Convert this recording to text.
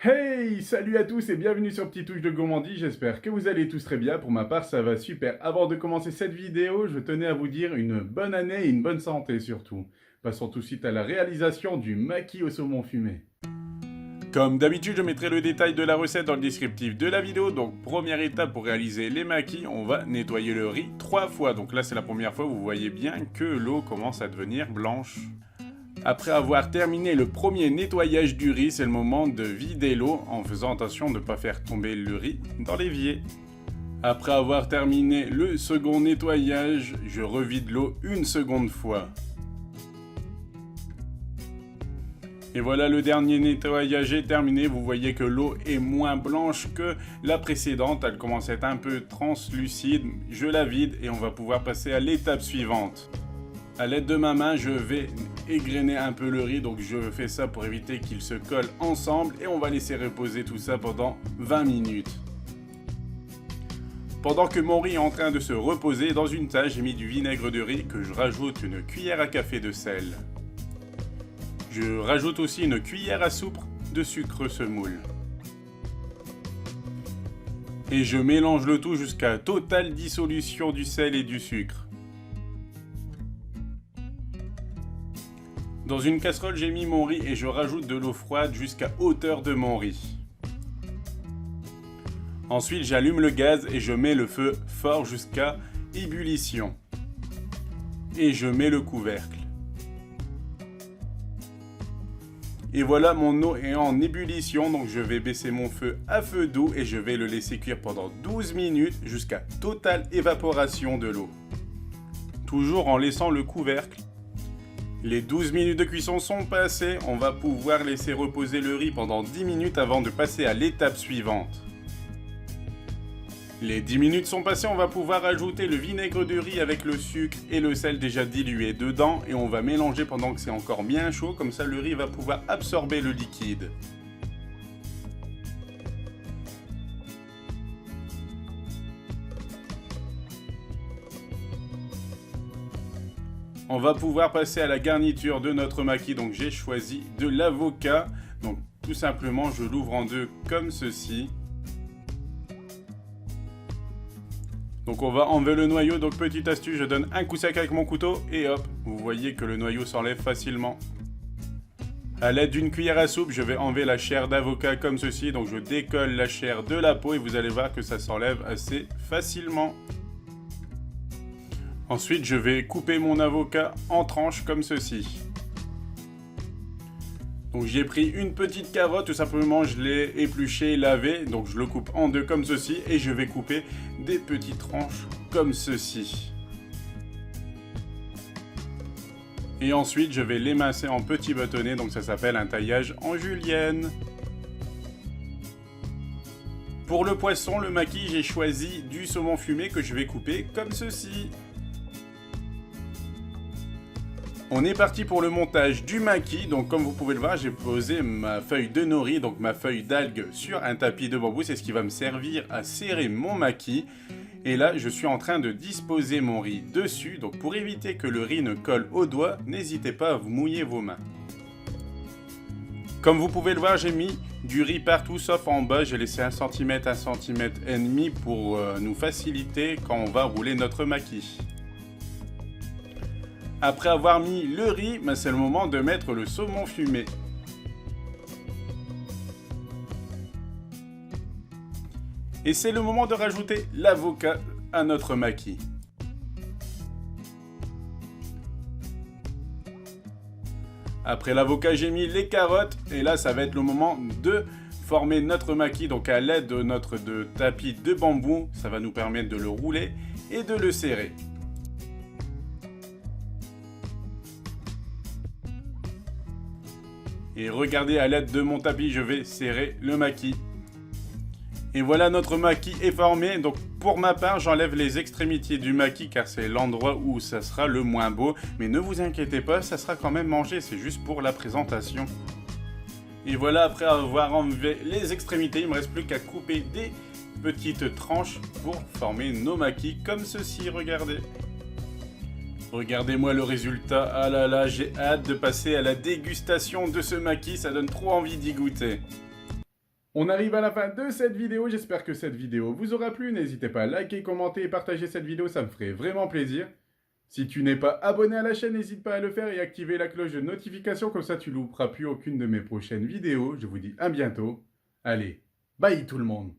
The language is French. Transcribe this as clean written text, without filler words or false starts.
Hey, salut à tous et bienvenue sur Petite Touche de Gourmandise, j'espère que vous allez tous très bien, pour ma part ça va super. Avant de commencer cette vidéo, je tenais à vous dire une bonne année et une bonne santé surtout. Passons tout de suite à la réalisation du maquis au saumon fumé. Comme d'habitude, je mettrai le détail de la recette dans le descriptif de la vidéo. Donc première étape pour réaliser les maquis, on va nettoyer le riz 3 fois. Donc là c'est la première fois, vous voyez bien que l'eau commence à devenir blanche. Après avoir terminé le premier nettoyage du riz, c'est le moment de vider l'eau en faisant attention de ne pas faire tomber le riz dans l'évier. Après avoir terminé le second nettoyage, je revide l'eau une seconde fois. Et voilà, le dernier nettoyage est terminé. Vous voyez que l'eau est moins blanche que la précédente. Elle commence à être un peu translucide. Je la vide et on va pouvoir passer à l'étape suivante. A l'aide de ma main, je vais égrener un peu le riz, donc je fais ça pour éviter qu'ils se collent ensemble et on va laisser reposer tout ça pendant 20 minutes. Pendant que mon riz est en train de se reposer, dans une tasse, j'ai mis du vinaigre de riz que je rajoute une cuillère à café de sel. Je rajoute aussi une cuillère à soupe de sucre semoule. Et je mélange le tout jusqu'à totale dissolution du sel et du sucre. Dans une casserole, j'ai mis mon riz et je rajoute de l'eau froide jusqu'à hauteur de mon riz. Ensuite, j'allume le gaz et je mets le feu fort jusqu'à ébullition. Et je mets le couvercle. Et voilà, mon eau est en ébullition, donc je vais baisser mon feu à feu doux et je vais le laisser cuire pendant 12 minutes jusqu'à totale évaporation de l'eau. Toujours en laissant le couvercle. Les 12 minutes de cuisson sont passées, on va pouvoir laisser reposer le riz pendant 10 minutes avant de passer à l'étape suivante. Les 10 minutes sont passées, on va pouvoir ajouter le vinaigre de riz avec le sucre et le sel déjà dilué dedans et on va mélanger pendant que c'est encore bien chaud, comme ça le riz va pouvoir absorber le liquide. On va pouvoir passer à la garniture de notre maquis, donc j'ai choisi de l'avocat. Donc tout simplement, je l'ouvre en deux comme ceci. Donc on va enlever le noyau, donc petite astuce, je donne un coup sec avec mon couteau et hop, vous voyez que le noyau s'enlève facilement. A l'aide d'une cuillère à soupe, je vais enlever la chair d'avocat comme ceci, donc je décolle la chair de la peau et vous allez voir que ça s'enlève assez facilement. Ensuite, je vais couper mon avocat en tranches comme ceci. Donc j'ai pris une petite carotte, tout simplement je l'ai épluché, lavé, donc je le coupe en deux comme ceci et je vais couper des petites tranches comme ceci. Et ensuite je vais l'émincer en petits bâtonnets, donc ça s'appelle un taillage en julienne. Pour le poisson, le maquis, j'ai choisi du saumon fumé que je vais couper comme ceci. On est parti pour le montage du maquis, donc comme vous pouvez le voir, j'ai posé ma feuille de nori, donc ma feuille d'algue sur un tapis de bambou, c'est ce qui va me servir à serrer mon maquis. Et là, je suis en train de disposer mon riz dessus, donc pour éviter que le riz ne colle aux doigts, n'hésitez pas à vous mouiller vos mains. Comme vous pouvez le voir, j'ai mis du riz partout sauf en bas, j'ai laissé 1 cm, 1 cm et demi pour nous faciliter quand on va rouler notre maquis. Après avoir mis le riz, c'est le moment de mettre le saumon fumé. Et c'est le moment de rajouter l'avocat à notre maquis. Après l'avocat, j'ai mis les carottes et là, ça va être le moment de former notre maquis. Donc à l'aide de notre tapis de bambou, ça va nous permettre de le rouler et de le serrer. Et regardez, à l'aide de mon tapis, je vais serrer le maquis. Et voilà, notre maquis est formé. Donc pour ma part, j'enlève les extrémités du maquis car c'est l'endroit où ça sera le moins beau. Mais ne vous inquiétez pas, ça sera quand même mangé, c'est juste pour la présentation. Et voilà, après avoir enlevé les extrémités, il ne me reste plus qu'à couper des petites tranches pour former nos maquis comme ceci, regardez. Regardez-moi le résultat, ah là là, j'ai hâte de passer à la dégustation de ce maquis, ça donne trop envie d'y goûter. On arrive à la fin de cette vidéo, j'espère que cette vidéo vous aura plu. N'hésitez pas à liker, commenter et partager cette vidéo, ça me ferait vraiment plaisir. Si tu n'es pas abonné à la chaîne, n'hésite pas à le faire et activer la cloche de notification, comme ça tu louperas plus aucune de mes prochaines vidéos. Je vous dis à bientôt. Allez, bye tout le monde!